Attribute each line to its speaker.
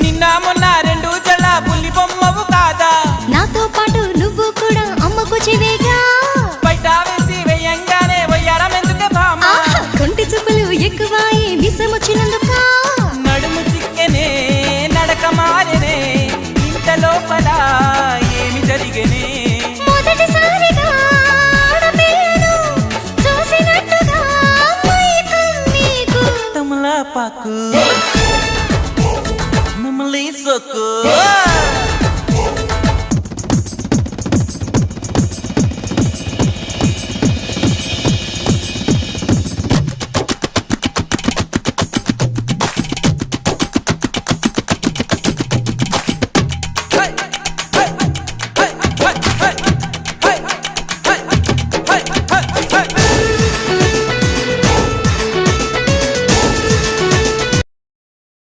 Speaker 1: నిన్న మొన్న రెండు జడ పులి బొమ్మవు కాదా
Speaker 2: నాతో పాటు నువ్వు కూడా అమ్మకు చెవేగా
Speaker 1: బయట వేసి వెయ్యంగానే వయ్యారం ఎందుకే భామ
Speaker 2: కొంటి చూపులు ఎక్కువాయి విసమొచ్చినందుక
Speaker 1: నడుము చిక్కెనే నడక మారెనే ఇంత లోపల ఏమి జరిగనే
Speaker 2: మొదటిసారిగా ఆడపిల్లను చూసినట్టుగా మైకం నీకు
Speaker 1: తమలపాకు మమ్మల్ని సొక్కు